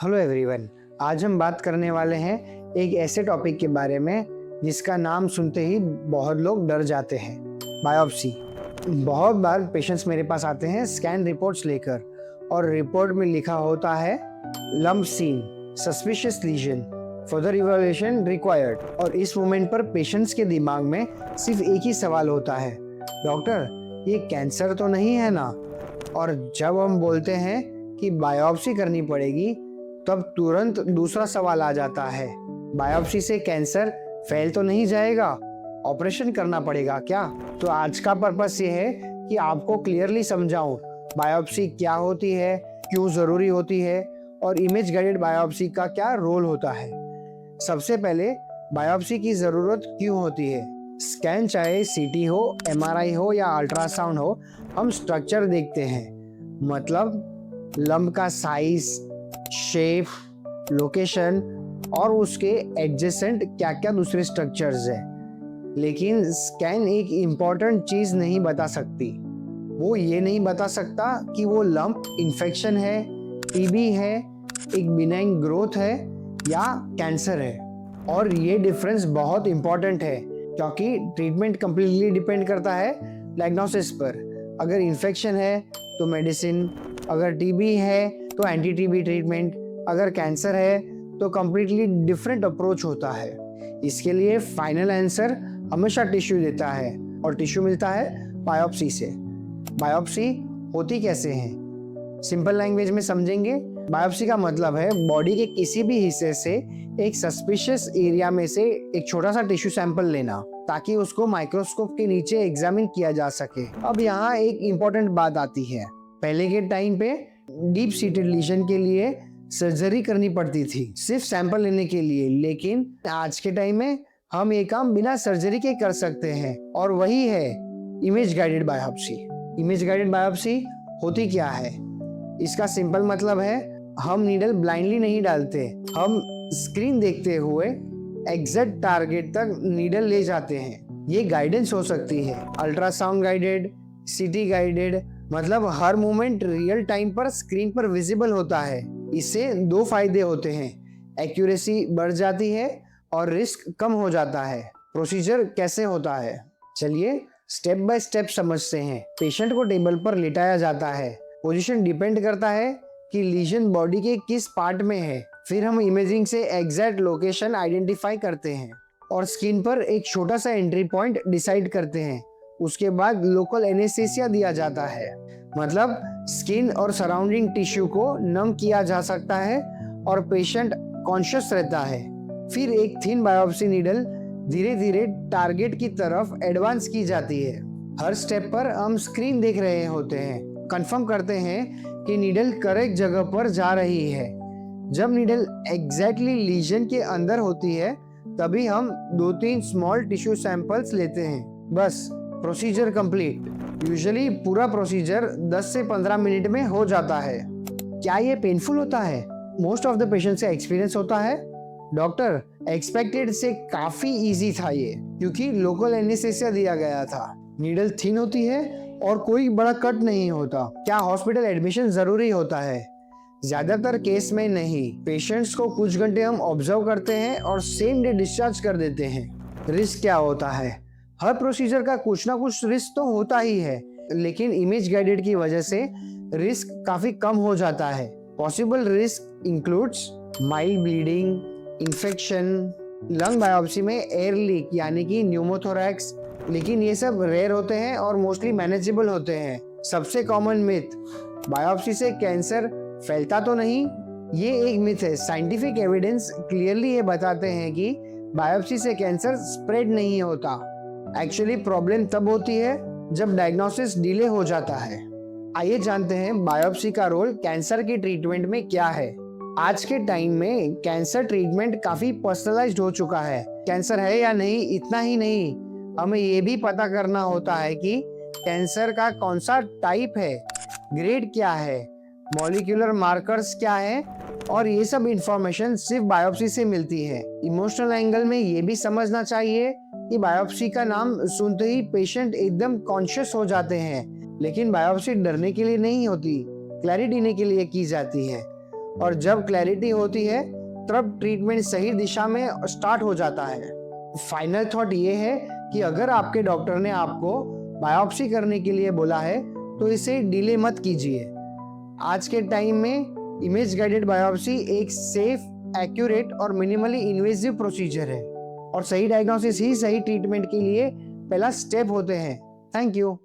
Hello everyone. आज हम बात करने वाले हैं एक ऐसे टॉपिक के बारे में जिसका नाम सुनते ही बहुत लोग डर जाते हैं, बायोप्सी। बहुत बार पेशेंट्स मेरे पास आते हैं स्कैन रिपोर्ट्स लेकर और रिपोर्ट में लिखा होता है lump seen, suspicious lesion, further evaluation required. और इस मोमेंट पर पेशेंट्स के दिमाग में सिर्फ एक ही सवाल होता है, डॉक्टर ये कैंसर तो नहीं है ना? और जब हम बोलते हैं कि बायोप्सी करनी पड़ेगी तब तुरंत दूसरा सवाल आ जाता है, बायोप्सी से कैंसर फैल तो नहीं जाएगा? ऑपरेशन करना पड़ेगा क्या? तो आज का पर्पस ये है कि आपको क्लियरली समझाऊं बायोप्सी क्या होती है, क्यों ज़रूरी होती है और इमेज गाइडेड बायोप्सी का क्या रोल होता है। सबसे पहले बायोप्सी की ज़रूरत क्यों होती है? स्कैन चाहे सीटी हो, एमआरआई हो या अल्ट्रासाउंड हो, हम स्ट्रक्चर देखते हैं, मतलब लंप का साइज, शेप, लोकेशन और उसके एडजेसेंट क्या क्या दूसरे स्ट्रक्चर्स हैं। लेकिन स्कैन एक इम्पॉर्टेंट चीज़ नहीं बता सकती। वो ये नहीं बता सकता कि वो लंप इन्फेक्शन है, टीबी है, एक बिनाइन ग्रोथ है या कैंसर है। और ये डिफरेंस बहुत इम्पॉर्टेंट है क्योंकि ट्रीटमेंट कंप्लीटली डिपेंड करता है डायग्नोसिस पर। अगर इन्फेक्शन है तो मेडिसिन, अगर टीबी है तो एंटी टीबी ट्रीटमेंट, अगर कैंसर है तो कंप्लीटली डिफरेंट अप्रोच होता है। इसके लिए फाइनल आंसर हमेशा टिश्यू देता है और टिश्यू मिलता है बायोप्सी से। बायोप्सी होती कैसे है? सिंपल लैंग्वेज में समझेंगे, बायोप्सी का मतलब है बॉडी के किसी भी हिस्से से एक सस्पिशियस एरिया में से एक छोटा सा टिश्यू सैंपल लेना ताकि उसको माइक्रोस्कोप के नीचे एग्जामिन किया जा सके। अब यहाँ एक इम्पोर्टेंट बात आती है, पहले के टाइम पे डीप सीटेड लीजन के लिए सर्जरी करनी पड़ती थी सिर्फ सैंपल लेने के लिए, लेकिन आज के टाइम में हम ये काम बिना सर्जरी के कर सकते हैं और वही है image guided biopsy. Image guided biopsy होती क्या है? इसका सिंपल मतलब है हम नीडल ब्लाइंडली नहीं डालते, हम स्क्रीन देखते हुए एग्जैक्ट टारगेट तक नीडल ले जाते हैं। ये गाइडेंस हो सकती है अल्ट्रासाउंड गाइडेड, सीटी गाइडेड, मतलब हर मोमेंट रियल टाइम पर स्क्रीन पर विजिबल होता है। इससे दो फायदे होते हैं, एक्यूरेसी बढ़ जाती है और रिस्क कम हो जाता है। प्रोसीजर कैसे होता है, चलिए स्टेप बाय स्टेप समझते हैं। पेशेंट को टेबल पर लिटाया जाता है, पोजीशन डिपेंड करता है कि लीजन बॉडी के किस पार्ट में है। फिर हम इमेजिंग से एग्जैक्ट लोकेशन आइडेंटिफाई करते हैं और स्क्रीन पर एक छोटा सा एंट्री पॉइंट डिसाइड करते हैं। उसके बाद लोकल एनेस्थीसिया दिया जाता है, मतलब स्किन और सराउंडिंग टिश्यू को नम किया जा सकता है और पेशेंट कॉन्शियस रहता है। फिर एक थिन बायोप्सी नीडल धीरे धीरे टारगेट की तरफ एडवांस की जाती है। हर स्टेप पर हम स्क्रीन देख रहे होते हैं, कंफर्म करते हैं कि नीडल करेक्ट जगह पर जा रही है। जब नीडल एग्जैक्टली लीजन के अंदर होती है तभी हम 2-3 स्मॉल टिश्यू सैंपल्स लेते हैं, बस प्रोसीजर कंप्लीट। यूजुअली पूरा प्रोसीजर 10 से 15 मिनट में हो जाता है। क्या ये पेनफुल होता है? मोस्ट ऑफ द पेशेंट्स का एक्सपीरियंस होता है, डॉक्टर एक्सपेक्टेड से काफी इजी था ये, क्योंकि लोकल एनेस्थीसिया दिया गया था। नीडल थिन होती है और कोई बड़ा कट नहीं होता। क्या हॉस्पिटल एडमिशन जरूरी होता है? ज्यादातर केस में नहीं। पेशेंट्स को कुछ घंटे हम ऑब्जर्व करते हैं और सेम डे डिस्चार्ज कर देते हैं। रिस्क क्या होता है? हर प्रोसीजर का कुछ ना कुछ रिस्क तो होता ही है, लेकिन इमेज गाइडेड की वजह से रिस्क काफी कम हो जाता है। Possible risk includes mild bleeding, infection, lung biopsy में एयर लीक यानी कि न्यूमोथोरैक्स, लेकिन ये सब रेयर होते हैं और मोस्टली मैनेजेबल होते हैं। सबसे कॉमन मिथ, बायोप्सी से कैंसर फैलता तो नहीं? ये एक मिथ है। साइंटिफिक एविडेंस क्लियरली ये बताते हैं कि बायोप्सी से कैंसर स्प्रेड नहीं होता। एक्चुअली प्रॉब्लम तब होती है जब डायग्नोसिस डिले हो जाता है। आइए जानते हैं बायोप्सी का रोल कैंसर की ट्रीटमेंट में क्या है। आज के टाइम में कैंसर ट्रीटमेंट काफी पर्सनलाइज्ड हो चुका है। कैंसर है या नहीं इतना ही नहीं, हमें ये भी पता करना होता है कि कैंसर का कौन सा टाइप है, ग्रेड क्या है, मॉलिक्यूलर मार्कर्स क्या है, और ये सब इंफॉर्मेशन सिर्फ बायोप्सी से मिलती है। इमोशनल एंगल में ये भी समझना चाहिए कि बायोप्सी का नाम सुनते ही पेशेंट एकदम कॉन्शियस हो जाते हैं, लेकिन बायोप्सी डरने के लिए नहीं होती, क्लैरिटी देने के लिए की जाती है। और जब क्लैरिटी होती है तब ट्रीटमेंट सही दिशा में स्टार्ट हो जाता है। फाइनल थॉट ये है कि अगर आपके डॉक्टर ने आपको बायोप्सी करने के लिए बोला है तो इसे डिले मत कीजिए। आज के टाइम में इमेज गाइडेड बायोप्सी एक सेफ, एक्यूरेट और मिनिमली इन्वेजिव प्रोसीजर है और सही डायग्नोसिस ही सही ट्रीटमेंट के लिए पहला स्टेप होते हैं। Thank you.